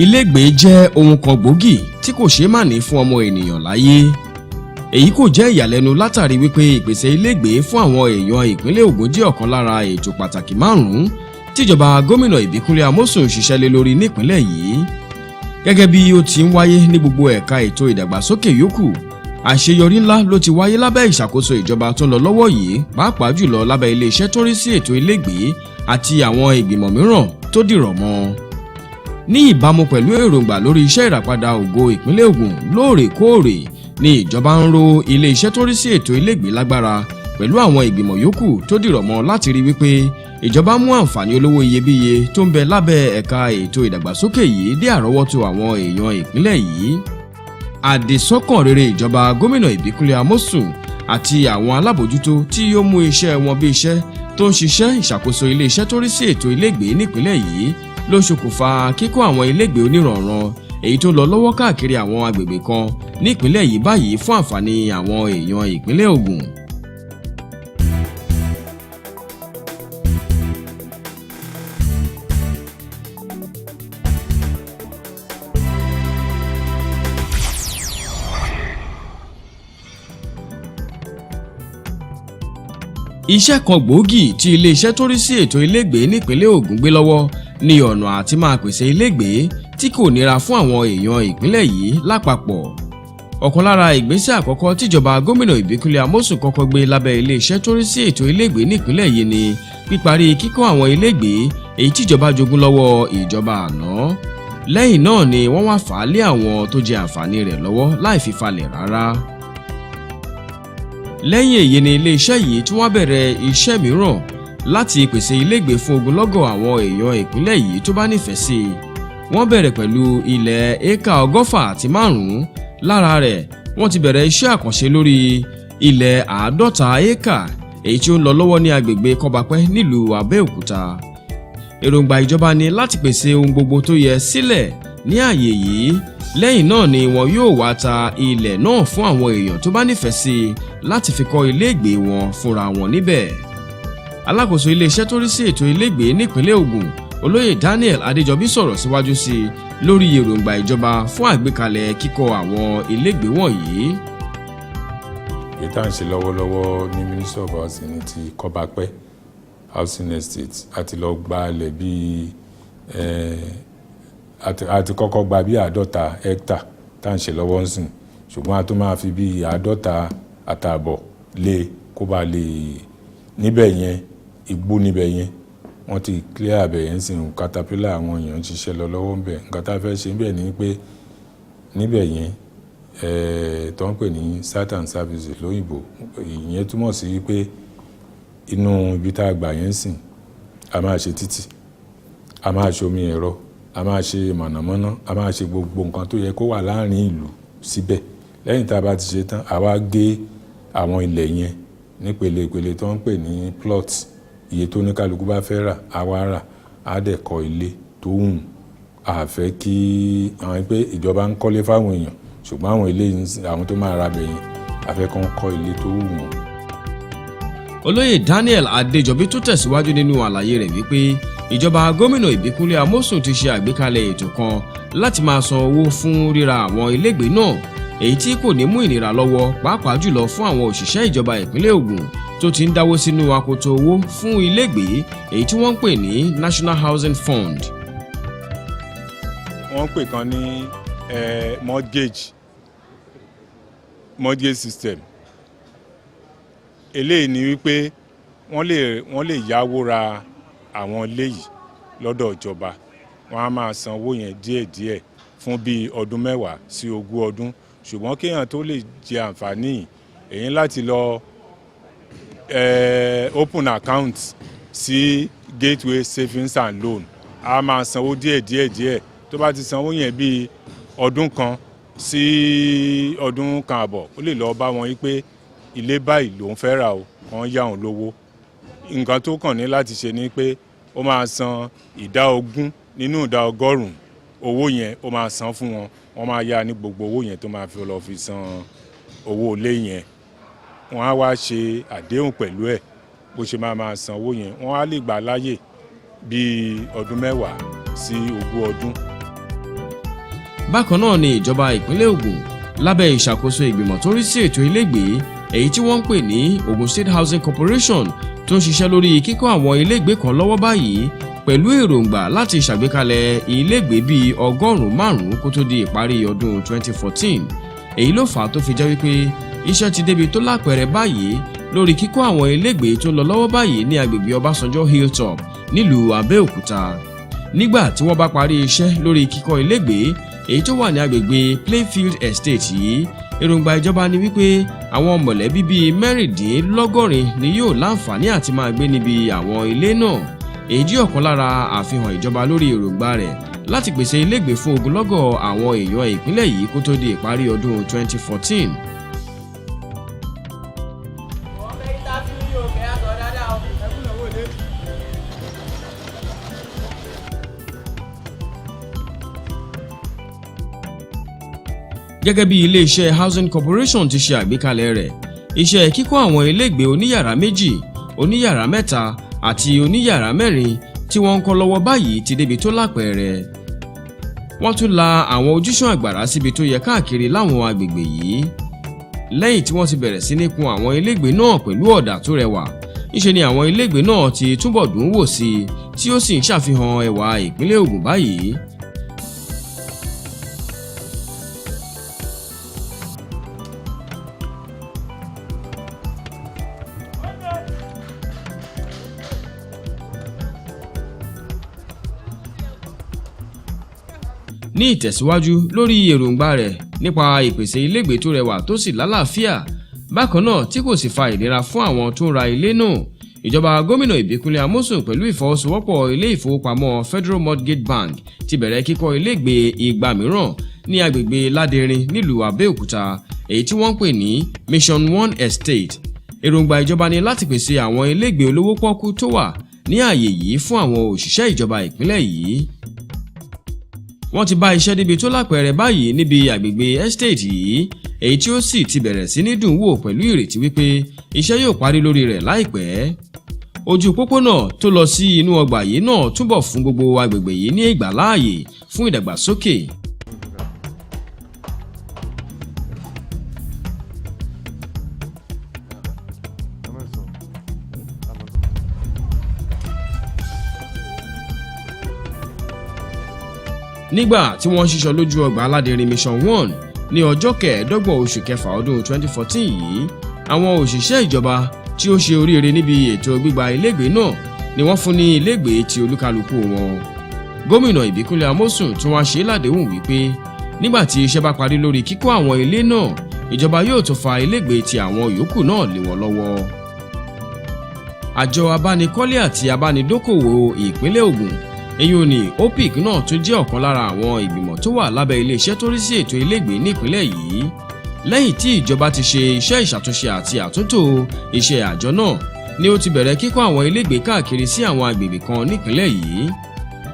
Ilégbèé jẹ́ ohun kan gbòógì tí kò ṣeé má ní fún ọmọ ènìyàn láyé. Èyí kò jẹ́ ìyàlẹ́nu látàrí wípé ìpèsè ilégbèé fún àwọn èèyàn ìpínlẹ̀ Ògùn jẹ́ ọ̀kan lára ètò pàtàkì márùn-ún tíjọba gómìnà Ìbíkúnlé Amósùn ṣiṣẹ́ lé lórí nípínlẹ̀ yìí. Gẹ́gẹ́ bí ó ti ń wáyé ní gbogbo ẹ̀ka ètò ìdàgbàsókè yòókù, àṣeyọrí ńlá ló ti wáyé lábẹ́ ìṣàkóso ìjọba tó ń lọ lọ́wọ́ yìí, pàápàá jùlọ lábẹ́ iléeṣẹ́ tó rí sí ètò ilégbèé àti àwọn ìgbìmọ̀ mìíràn tó dìrọ̀ mọ́. Ní ìbámu pẹ̀lú èròǹgbà lórí iṣẹ́ ìràpadà ògo ìpínlẹ̀ Ògùn lóòrèkóòrè ni ìjọba ń ró iléeṣẹ́ tó rí sí ètò ilégbèé lágbára pẹ̀lú àwọn ìgbìmọ̀ yòókù tó dìrọ̀ mọ́ láti rí wípé ìjọba mú àǹfààní olówó iyebíye tó ń bẹ lábẹ́ ẹ̀ka ètò ìdàgbàsókè yìí dé àrọ́wọ́tó àwọn èèyàn ìpínlẹ̀ yìí. Àdìsọ́kàn rere ìjọba gómìnà Ìbíkúnlé Amósùn àti àwọn alábòójútó tí yóò mú iṣẹ́ wọn bí iṣẹ́ tó ń ṣiṣẹ́ ìṣàkóso iléeṣẹ́ tó rí sí ètò ilégbèé nípínlẹ̀ yìí ló ṣokùnfà kíkọ́ àwọn ilégbèé onírànran èyí tó lọ lọ́wọ́ káàkiri àwọn agbègbè kan nípínlẹ̀ yìí báyìí fún àǹfààní àwọn èèyàn ìpínlẹ̀ Ògùn. Iṣẹ́ kan gbòógì tí iléeṣẹ́ tó rí sí ètò ilégbèé nípínlẹ̀ Ògùn gbé lọ́wọ́ ní ọ̀nà àti máa pèsè ilégbèé tí kò nira fún àwọn èèyàn ìpínlẹ̀ yìí lápapọ̀. Ọ̀kan lára ìgbésẹ̀ àkọ́kọ́ tíjọba gómìnà Ìbíkúnlé Amósùn kọ́kọ́ gbé lábẹ́ iléeṣẹ́ tó rí sí ètò ilégbèé nípínlẹ̀ yìí ni píparí kíkọ́ àwọn ilégbèé èyí tíjọba jogún lọ́wọ́ ìjọba àná. Lẹ́yìn náà ni wọ́n wá fà á lé àwọn tó jẹ àǹfààní rẹ̀ lọ́wọ́ láì fi falẹ̀ rárá. Lẹ́yìn èyí ni iléeṣẹ́ yìí tí wọ́n bẹ̀rẹ̀ iṣẹ́ mìíràn láti pèsè ilégbèé fún ogunlọ́gọ̀ àwọn èèyàn ìpínlẹ̀ yìí tó bá nífẹ̀ẹ́ sí i. Wọ́n bẹ̀rẹ̀ pẹ̀lú ilẹ̀ éka 105 lára rẹ̀ wọ́n ti bẹ̀rẹ̀ iṣẹ́ àkànṣe lórí ilẹ̀ 50 éka èyí tí ó ń lọ lọ́wọ́ ní agbègbè Kọ́bapẹ́ nílùú Abẹ́òkúta. Èròǹgbà ìjọba ni láti pèsè ohun gbogbo tó yẹ sílẹ̀ ní àyè yìí. Lẹ́yìn náà ni wọn yóò wá ta ilẹ̀ náà fún àwọn èèyàn tó bá nífẹ̀ẹ́ sí i láti fi kọ́ ilégbèé wọn fúnra wọn níbẹ̀. Alákòóso iléeṣẹ́ tó rí sí ètò ilégbèé nípínlẹ̀ Ògùn, Olóyè Daniel Adéjọbí sọ̀rọ̀ síwájú sí i lórí èròǹgbà ìjọba fún àgbékalẹ̀ kíkọ́ àwọn ilégbèé wọ̀nyí. Ètò à ń ṣe lọ́wọ́lọ́wọ́ ní Ministry of Housing ní ti Kọ́bapẹ́ Housing Estate àti lọ gbalẹ̀ bíi àti kọ́kọ́ gba bí 50 hectare tá à ń ṣe lọ́wọ́ ń sìn, ṣùgbọ́n a tún máa fi bí 50 àtààbọ̀ lé kó bá lè níbẹ̀ yẹn igbó níbẹ̀ yẹn wọ́n ti clear abẹ̀ yẹn sìn caterpillar àwọn èèyàn ń ṣiṣẹ́ lọ lọ́wọ́ ń bẹ̀. Nǹkan tá a fẹ́ ṣe níbẹ̀ ni pé níbẹ̀ yẹn tó ń pè ní site and services lóyìnbó, ìyẹn túmọ̀ sí pé inú ibi tá a gbà yẹn sìn a máa ṣe títì, a máa ṣe omi ẹ̀rọ, a máa ṣe mọ̀nàmọ́ná, a máa ṣe gbogbo nǹkan tó yẹ kó wà láàrin ìlú síbẹ̀. Lẹ́yìn tá a bá ti ṣe tán, a wá gé àwọn ilẹ̀ yẹn nípele ìpele tó ń pè ní plot, iye tó ní kálukú bá fẹ́ rà á wá rà, á dẹ̀ kọ́ ilé tó wù. A fẹ́ kí àwọn pé ìjọba ń kọ́lé fáwọn èèyàn, ṣùgbọ́n àwọn ilé àwọn tó máa ra bẹ̀yẹn a fẹ́ kán kọ́ ilé tó wù wọ́n. Olóyè Daniel Adéjọbí tó tẹ̀síwájú nínú àlàyé rẹ̀ wípé ìjọba gómìnà Ìbíkúnlé Amósùn ti ṣe àgbékalẹ̀ ètò kan láti máa san owó fún ríra àwọn ilégbèé náà èyí tí kò ní mú ìnira lọ́wọ́, pàápàá jùlọ fún àwọn òṣìṣẹ́ ìjọba ìpínlẹ̀ Ògùn tó ti ń dáwó sínú akoto owó fún ilégbèé èyí tí wọ́n ń pè ní National Housing Fund. Wọ́n pè kan ní mortgage system. Eléyìí ni wípé wọ́n lè yáwó ra àwọn ilé yìí lọ́dọ̀ ìjọba. Wọ́n á máa san owó yẹn díẹ̀díẹ̀ fún bíi ọdún 10 sí 20 ọdún. Ṣùgbọ́n kéèyàn tó lè jẹ àǹfààní èyí láti lọ open account sí Gateway Savings and Loan. A máa sanwó díẹ̀. Tó bá ti sanwó yẹn bíi ọdún kan sí ọdún kan àbọ̀, ó lè lọ bá wọn wípé ilé báyìí lòun fẹ́ rà o, kàn yá òun lówó. Nǹkan tó kàn ní láti ṣe ni pé ó máa san ìdá 20 nínú ìdá 100 owó yẹn, ó máa san fún wọn. Wọ́n máa yá ní gbogbo owó yẹn tó máa fi lọ fi san owó ilé yẹn. Wọ́n á wá ṣe àdéhùn pẹ̀lú ẹ̀ bó ṣe máa san owó yẹn. Wọ́n á lè gbà láyè bíi ọdún 10 sí 20 ọdún. Bákan náà ni ìjọba ìpínlẹ̀ Ògùn lábẹ́ ìṣàkóso ìgbìmọ̀ tó rí sí ètò ilégbèé èyí tí wọ́n ń pè ní Ogun State Housing Corporation tó ń ṣiṣẹ́ lórí kíkọ́ àwọn ilégbèé kan lọ́wọ́ báyìí pẹ̀lú èròǹgbà láti ṣàgbékalẹ̀ ilégbèé bíi 105 kó tó di ìparí ọdún 2014. Èyí ló fà á tó fi jẹ́ wípé iṣẹ́ ti débi tó lápẹẹrẹ báyìí lórí kíkọ́ àwọn ilégbèé tó lọ lọ́wọ́ báyìí ní agbègbè Ọbásanjọ́ Hilltop nílùú Abẹ́òkúta. Nígbà tí wọ́n bá parí iṣẹ́ lórí kíkọ́ ilégbèé èyí tó wà ní agbègbè Playfield Estate yìí, èròǹgbà ìjọba ni wípé àwọn mọ̀lẹ́bí bíi 76 ni yóò láǹfààní àti máa gbé níbi àwọn ilé náà. Èyí jẹ́ ọ̀kan lára àfihàn ìjọba lórí èròǹgbà rẹ̀ láti pèsè ilégbèé fún ogunlọ́gọ̀ àwọn èèyàn ìpínlẹ̀ yìí kó tó di ìparí ọdún 2014. Gẹ́gẹ́ bí iléeṣẹ́ Housing Corporation ti ṣe àgbékalẹ̀ rẹ̀, iṣẹ́ kíkọ́ àwọn ilégbèé oníyàrá 2, oníyàrá 3 àti oníyàrá 4 tí wọ́n ń kọ́ lọ́wọ́ báyìí ti débi tó lápẹẹrẹ. Wọ́n tún la àwọn ojúṣàn àgbàrá síbi tó yẹ káàkiri láwọn agbègbè yìí. Lẹ́yìn tí wọ́n ti bẹ̀rẹ̀ sí ní kun àwọn ilégbèé náà pẹ̀lú ọ̀dà tó rẹwà, níṣe ni àwọn ilégbèé náà ti túbọ̀ dùn wò sí i tí ó sì ń ṣàfihàn ẹwà ìpínlẹ̀ Ògùn báyìí. Ní ìtẹ̀síwájú lórí èròǹgbà rẹ̀ nípa ìpèsè ilégbèé tó rẹwà tó sì lálàáfíà, bákan náà tí kò sì fa ìnira fún àwọn tó ń ra ilé náà, ìjọba gómìnà Ìbíkúnlé Amósùn pẹ̀lú ìfọwọ́sowọ́pọ̀ ilé ìfowópamọ́ Federal Mortgage Bank ti bẹ̀rẹ̀ kíkọ́ ilégbèé 200 mìíràn ní agbègbè Ládẹrin nílùú Abẹ́òkúta èyí tí wọ́n ń pè ní Mission 1 Estate. Èròǹgbà ìjọba ni láti pèsè àwọn ilégbèé olówó pọ́kú tó wà ní ààyè yìí fún àwọn òṣìṣẹ́ ìjọba ìpínlẹ̀ yìí. Wọ́n ti bá iṣẹ́ débi tó lápẹẹrẹ báyìí níbi àgbègbè estate yìí, èyí tí ó sì ti bẹ̀rẹ̀ sí ní dùn wò pẹ̀lú ìrètí wípé iṣẹ́ yóò parí lórí rẹ̀ láìpẹ́. Ojú pópónà tó lọ sí inú ọgbà yìí náà túbọ̀ fún gbogbo agbègbè yìí ní ìgbàláàyè fún ìdàgbàsókè. Nígbà tí wọ́n ṣíṣọ lójú ọgbà Aládẹrin Mission 1 ní ọjọ́ 25 oṣù kẹfà ọdún 2014 yìí, àwọn òṣìṣẹ́ ìjọba tí ó ṣe oríire níbi ètò gbígba ilégbèé náà ni wọ́n fún ní ilégbèé ti olúkálùkù wọn. Gómìnà Ìbíkúnlé Amósùn tún wá ṣe ládéhùn wípé nígbà tí iṣẹ́ bá parí lórí kíkọ́ àwọn ilé náà, ìjọba yóò tún fa ilégbèé ti àwọn yòókù náà lé wọn lọ́wọ́. Àjọ abánikọ́lé àti abánidókòwò ìpínlẹ̀ Ògùn èyí ò ní OPIC náà tún jẹ́ ọ̀kan lára àwọn ìgbìmọ̀ tó wà lábẹ́ iléeṣẹ́ tó rí sí ètò ilégbèé nípínlẹ̀ yìí. Lẹ́yìn tí ìjọba ti ṣe iṣẹ́ ìṣàtúnṣe àti àtúntò iṣẹ́ àjọ náà ni ó ti bẹ̀rẹ̀ kíkọ́ àwọn ilégbèé káàkiri sí àwọn agbègbè kan nípínlẹ̀ yìí.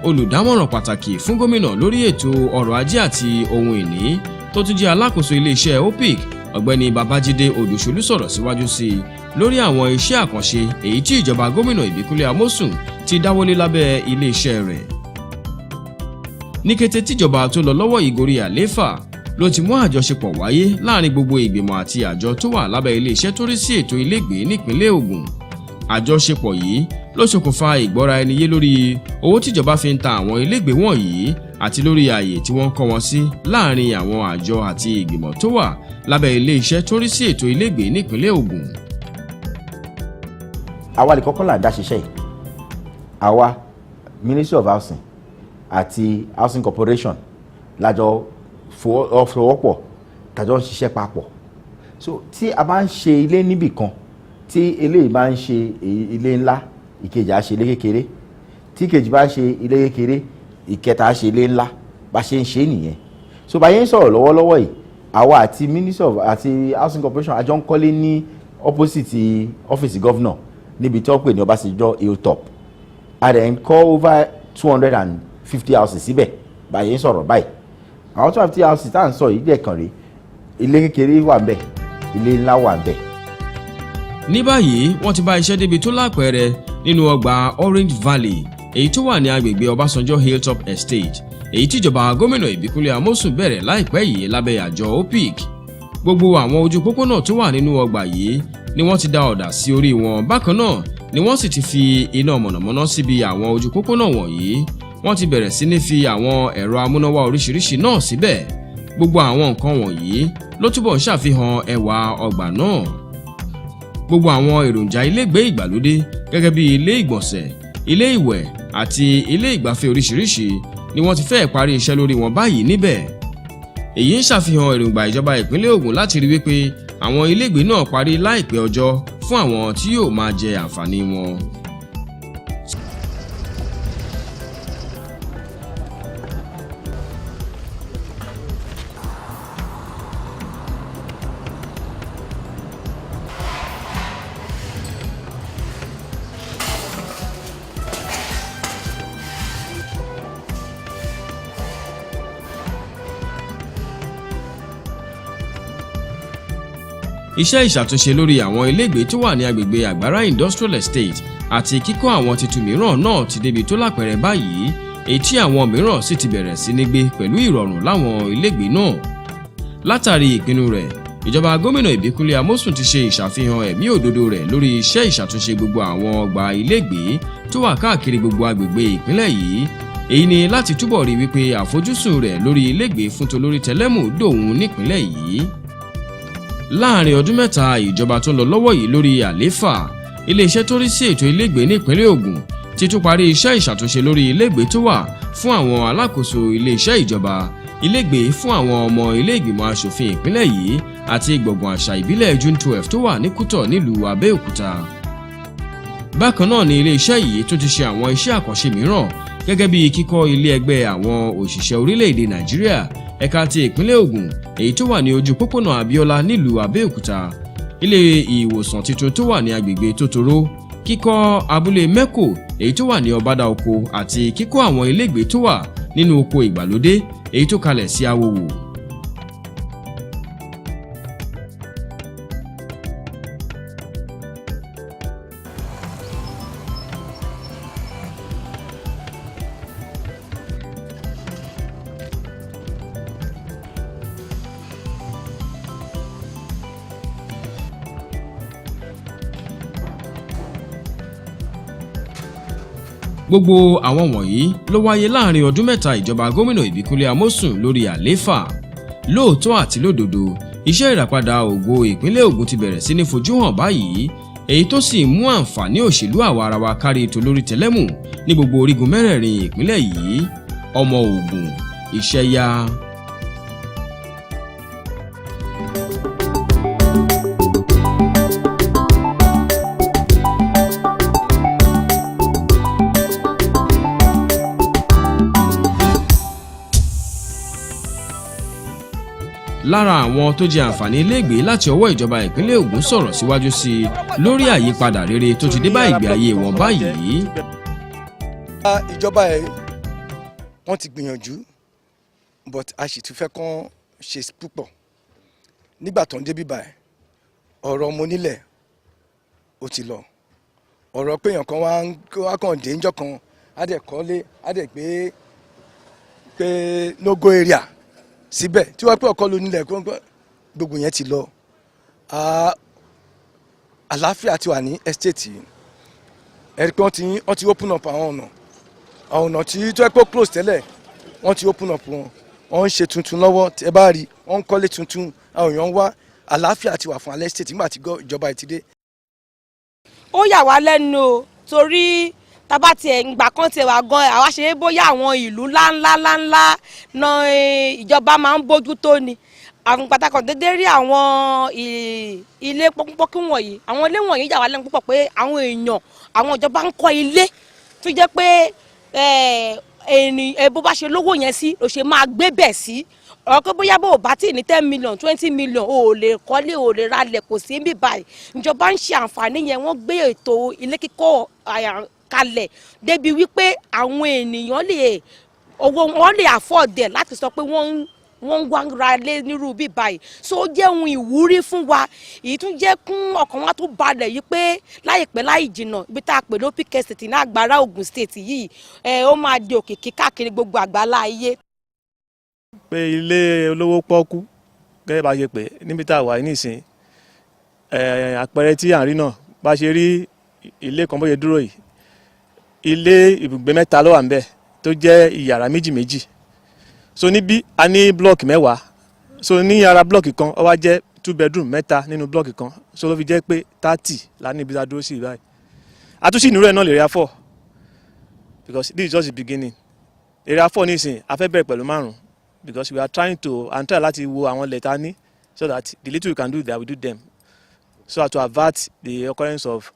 Olùdámọ̀ràn pàtàkì fún gómìnà lórí ètò ọrọ̀ ajé àti ohun ìní tó tún jẹ́ alákòóso iléeṣẹ́ OPIC ọ̀gbẹ́ni Babájídé Odùṣolú sọ̀rọ̀ síwájú sí i lórí àwọn iṣẹ́ àkànṣe èyí tí ìjọba gómìnà Ìbíkúnlé Amósùn ti dáwọ́lé lábẹ́ iléeṣẹ́ rẹ̀. Ní kété tíjọba tó lọ lọ́wọ́ ìgorí àléfà ló ti mú àjọṣepọ̀ wáyé láàrin gbogbo ìgbìmọ̀ àti àjọ tó wà lábẹ́ iléeṣẹ́ tó rí sí ètò ilégbèé nípínlẹ̀ Ògùn. Àjọṣepọ̀ yìí ló ṣokùnfà ìgbọ́ra ẹni yé lórí owó tíjọba fi ń ta àwọn ilégbèé wọ̀nyí àti lórí ààyè tí wọ́n kọ́ wọn sí láàrin àwọn àjọ àti ìgbìmọ̀ tó wà lábẹ́ iléeṣẹ́ tó rí sí ètò ilégbèé nípínlẹ̀ Ògùn. Àwa lè kọ́kọ́ là dá ṣiṣẹ́ yìí. Àwa Ministry of Housing àti Housing Corporation lájọ fọwọ́pọ̀ tàjọ ń ṣiṣẹ́ papọ̀. So tí a bá ń ṣe ilé níbì kan, tí eléyìí bá ń ṣe ilé ńlá, ìkejì á ṣe ilé kékeré, tí ìkejì bá ṣe ilé kékeré, ìkẹta á ṣe ilé ńlá, bá ṣe ń ṣe nìyẹn. So bá yẹn ń sọ̀rọ̀ lọ́wọ́lọ́wọ́ yìí, àwa àti Ministry of àti Housing Corporation àjọ ń kọ́lé ní opposite ọ́fíìsì gọ́vnọ̀ níbi tí wọ́n pè ní Ọbásanjọ́ Hilltop. A dẹ̀ ń kọ́ over 250 houses síbẹ̀ bá yẹn ń sọ̀rọ̀ báyìí. Àwọn 250 houses tá à ń sọ yìí jẹ́ kàn rí, ilé kékeré wà ń bẹ̀, ilé ńlá wà ń bẹ̀. Ní báyìí wọ́n ti bá iṣẹ́ débi tó lápẹẹrẹ nínú ọgbà Orange Valley èyí tó wà ní agbègbè Ọbásanjọ́ Hilltop Estate èyí tíjọba gómìnà Ìbíkúnlé Amósùn bẹ̀rẹ̀ láìpẹ́ yìí lábẹ́ àjọ OPIC. Gbogbo àwọn ojú pópónà tó wà nínú ọgbà yìí ni wọ́n ti dá ọ̀dà sí orí wọn. Bákan náà ni wọ́n sì ti fi iná mọ̀nàmọ́ná síbi àwọn ojú pópónà wọ̀nyí. Wọ́n ti bẹ̀rẹ̀ sí ní fi àwọn ẹ̀rọ amúnáwá oríṣiríṣi náà síbẹ̀. Gbogbo àwọn nǹkan wọ̀nyí ló túbọ̀ ń ṣàfihàn ẹwà ọgbà náà. Gbogbo àwọn èròjà ilégbèé ìgbàlódé gẹ́gẹ́ bí ilé ìgbọ̀nsẹ̀, ilé ìwẹ̀ àti ilé ìgbafẹ́ oríṣiríṣi ni wọ́n ti fẹ́ parí iṣẹ́ lórí wọn báyìí níbẹ̀. Èyí ń ṣàfihàn èròǹgbà ìjọba ìpínlẹ̀ Ògùn láti rí wípé àwọn ilégbèé náà parí láìpẹ́ ọjọ́ fún àwọn tí yóò máa jẹ àǹfààní wọn. Iṣẹ́ ìṣàtúnṣe lórí àwọn ilégbèé tó wà ní agbègbè Àgbàrá Industrial Estate àti kíkọ́ àwọn titun mìíràn náà ti débi tó lápẹẹrẹ báyìí, èyí tí àwọn mìíràn sì ti bẹ̀rẹ̀ sí ní gbé pẹ̀lú ìrọ̀rùn láwọn ilégbèé náà. Látàrí ìpinnu rẹ̀, ìjọba gómìnà Ìbíkúnlé Amósùn ti ṣe ìṣàfihàn ẹ̀mí òdodo rẹ̀ lórí iṣẹ́ ìṣàtúnṣe gbogbo àwọn ọgbà ilégbèé tó wà káàkiri gbogbo agbègbè ìpínlẹ̀ yìí. Èyí ni láti túbọ̀ rí wípé àfojúsùn rẹ̀ lórí ilégbèé fún tolórí tẹlẹ́mù dòun nípínlẹ̀ yìí. Láàrin ọdún mẹ́ta ìjọba tó ń lọ lọ́wọ́ yìí lórí àlééfà, iléeṣẹ́ tó rí sí ètò ilégbèé nípínlẹ̀ Ògùn ti tún parí iṣẹ́ ìṣàtúnṣe lórí ilégbèé tó wà fún àwọn alákòóso iléeṣẹ́ ìjọba, ilégbèé fún àwọn ọmọ ilé ìgbìmọ̀ aṣòfin ìpínlẹ̀ yìí àti gbọ̀ngàn àṣà ìbílẹ̀ June 12 tó wà ní Kútọ̀ nílùú Abẹ́òkúta. Bákan náà ni iléeṣẹ́ yìí tún ti ṣe àwọn iṣẹ́ àkànṣe mìíràn gẹ́gẹ́ bí kíkọ́ ilé ẹgbẹ́ àwọn òṣìṣẹ́ orílẹ̀-èdè Nàìjíríà ẹ̀ka ti ìpínlẹ̀ Ògùn èyí tó wà ní ojú pópónà Abíọ́lá nílùú Abẹ́òkúta, ilé ìwòsàn tuntun tó wà ní agbègbè Tòtòrò, kíkọ́ abúlé Mẹ́kò èyí tó wà ní Ọbádà oko àti kíkọ́ àwọn ilégbèé tó wà nínú oko ìgbàlódé èyí tó kalẹ̀ sí Awòwò. Gbogbo àwọn wọ̀nyí ló wáyé láàrin ọdún mẹ́ta ìjọba gómìnà Ìbíkúnlé Amósùn lórí àlééfà. Lóòótọ́ àti lódodo, iṣẹ́ ìràpadà ògo ìpínlẹ̀ Ògùn ti bẹ̀rẹ̀ sí ní fojú hàn báyìí, èyí tó sì mú àǹfààní òṣèlú àwarawa kárí tolórí tẹlẹ́mù ní gbogbo orígun mẹ́rẹ̀ẹ̀rin ìpínlẹ̀ yìí. Ọmọ Ògùn, iṣẹ́ yá. Lára àwọn tó jẹ àǹfààní ilégbèé láti ọwọ́ ìjọba ìpínlẹ̀ Ògùn sọ̀rọ̀ síwájú sí i lórí àyípadà rere tó ti dé bá ìgbé ayé wọn báyìí. Ìjọba ẹ̀ wọ́n ti gbìyànjú but a sì tún fẹ́ kán ṣe púpọ̀. Nígbà tó ń dé bíbá ẹ̀ ọ̀rọ̀ ọmọ onílẹ̀ ó ti lọ, ọ̀rọ̀ pé èèyàn kan wá kàn dé ńjọ́ kan á dẹ̀ kọ́lé á dẹ̀ gbé pé nógó area síbẹ̀ tí wọ́n pé ọkọ ló nílẹ̀ gbogbo yẹn ti lọ. Àlàáfíà ti wà ní estate yìí, ẹ̀rí pé wọ́n ti open up àwọn ọ̀nà tí tó ẹ́ pé close tẹ́lẹ̀ wọ́n ti open up wọ́n ń ṣe tuntun lọ́wọ́ ẹ bá rí wọ́n ń kọ́lé tuntun, àwọn èèyàn ń wá. Àlàáfíà ti wà fún alẹ́ estate nígbà tí ìjọba ti dé. Ó yà wá lẹ́nu o torí tábà tiẹ̀ ìgbà kan tiẹ̀ wà gan àwa ṣe é bóyá àwọn ìlú ńláńlá náà ìjọba máa ń bójú tó ni. Àwọn pàtàkì dédé rí àwọn ilé pọ́kúpọ́kú wọ̀nyí, àwọn ilé wọ̀nyí yà wá lẹ́nu púpọ̀ pé àwọn èèyàn àwọn ìjọba ń kọ́ ilé tó jẹ́ pé bó bá ṣe lówó yẹn sí ló ṣe máa gbé bẹ̀ sí. Ọ̀rọ̀ pé bóyá bó o bá tí ní 10 million 20 million o ò lè kọ́lé o ò lè ralẹ̀ kò sí níbí báyìí. Ìjọba ń ṣe àǹfààní yẹn, wọ́n gbé ètò ilé kíkọ́ kalẹ̀ débi wípé àwọn ènìyàn owó wọn lè afford ẹ̀ láti sọ pé wọ́n ń wọ́n ń wá ra lé nírú bí báyìí so ó jẹ́ ohun ìwúrí fún wa èyí tún jẹ́ kún ọkàn wa tó balẹ̀ yìí pé láìpẹ́ láì jìnnà ibi tá a pè ló Pk State ní Àgbàrá Ògùn State yìí ó máa di òkìkí káàkiri gbogbo àgbálá ayé. pé ilé olówó pọ́kú gẹ́gẹ́ bá ṣe pé níbi tá a wà nísìn àpẹẹrẹ tí à ń rí náà bá ṣe rí ilé kan bóyá dúró yìí ilé ibùgbé 3 ló wà ńbẹ̀ tó jẹ́ ìyàrá méjì so níbí a ní blọọkì 10 so ní yàrá blọọkì kan ó wá jẹ́ 2 bedroom 3 nínú blọọkì kan so ló fi jẹ́ pé 30 la ní ibi tá a dúró sí báyìí àtúnṣe ìnú rẹ̀ náà lè rí A4 because this is just the beginning area 4 nísìn a fẹ́ bẹ̀rẹ̀ pẹ̀lú 5 because we are trying láti wo àwọn ilẹ̀ tá a ní so that the little we can do that we do them so as to avert the occurrence of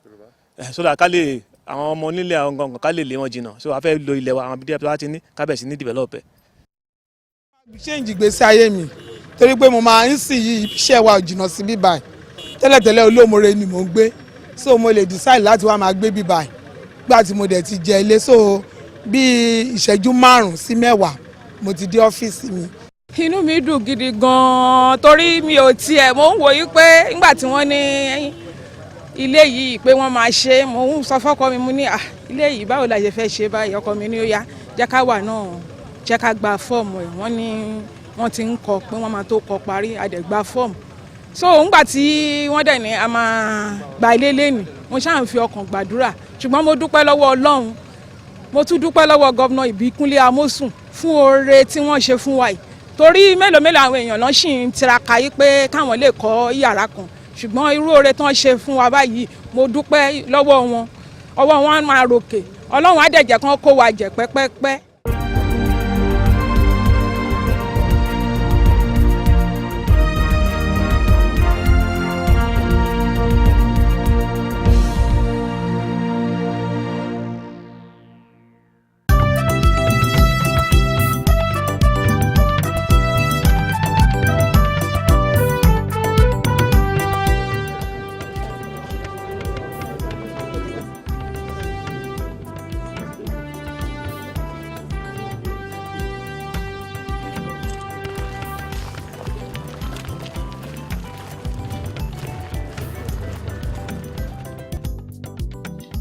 so that ká lè àwọn ọmọ onílé àwọn gangan ká lè lé wọn jìnnà so a fẹ́ lo ilẹ̀ wa àwọn bíi díẹ̀ láti ní kábẹ̀ sí ní develop ẹ̀. change ìgbésí ayé mi torí pé mo máa ń sìn yí iṣẹ́ wa jìnnà sí bíbáyìí tẹ́lẹ̀tẹ́lẹ̀ Olómore ni mò ń gbé so mo lè decide láti wá máa gbé bíbáyìí gbà tí mo dẹ̀ ti jẹ ilé so bíi ìṣẹ́jú 5 sí 10 mo ti dé ọ́fíìsì mi. Inú mi dùn gidi gan-an torí mi ò tiẹ̀ mo ń wòye pé nígbà tí wọ́n ní ilé yìí pé wọ́n máa ṣe mo ń sọ fọ́kọ mi mo ní ilé yìí báwo la ṣe fẹ́ ṣe báyìí ọkọ mi ní ó yá jẹ́ ká wà náà jẹ́ ká gba fọ́ọ̀mù ẹ̀ wọ́n ní wọ́n ti ń kọ pé wọ́n máa tó kọ parí a dẹ̀ gba fọ́ọ̀mù so ńgbà tí wọ́n dẹ̀ ní a máa gba ilé lẹ́nìí mo ṣáà ń fi ọkàn gbàdúrà ṣùgbọ́n mo dúpẹ́ lọ́wọ́ Ọlọ́run mo tún dúpẹ́ lọ́wọ́ gọ́vnà Ìbíkúnlé Amósùn fún oore tí wọ́n ṣe fún wa yìí torí mélòó àwọn èèyàn náà ṣì ń tiraka yìí pé káwọn lè kọ́ yàrá kan ṣùgbọ́n irú oore tán ṣe fún wa báyìí mo dúpẹ́ lọ́wọ́ wọn ọwọ́ wọn á máa ròkè Ọlọ́run á dẹ̀ jẹ́ kán kó wa jẹ pẹ́pẹ́pẹ́.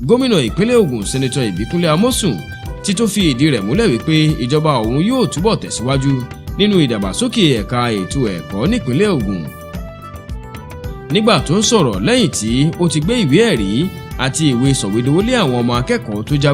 Gómìnà ìpínlẹ̀ Ògùn Sẹ́nẹ́tọ̀ Ìbíkúnlé Amósùn ti tó fi ìdí rẹ̀ múlẹ̀ wípé ìjọba òun yóò túbọ̀ tẹ̀síwájú nínú ìdàgbàsókè ẹ̀ka ètò ẹ̀kọ́ nípínlẹ̀ Ògùn. Nígbà tó ń sọ̀rọ̀ lẹ́yìn tí ó ti gbé ìwé ẹ̀rí àti ìwé sọ̀wédowó lé àwọn ọmọ akẹ́kọ̀ọ́ tó jáwé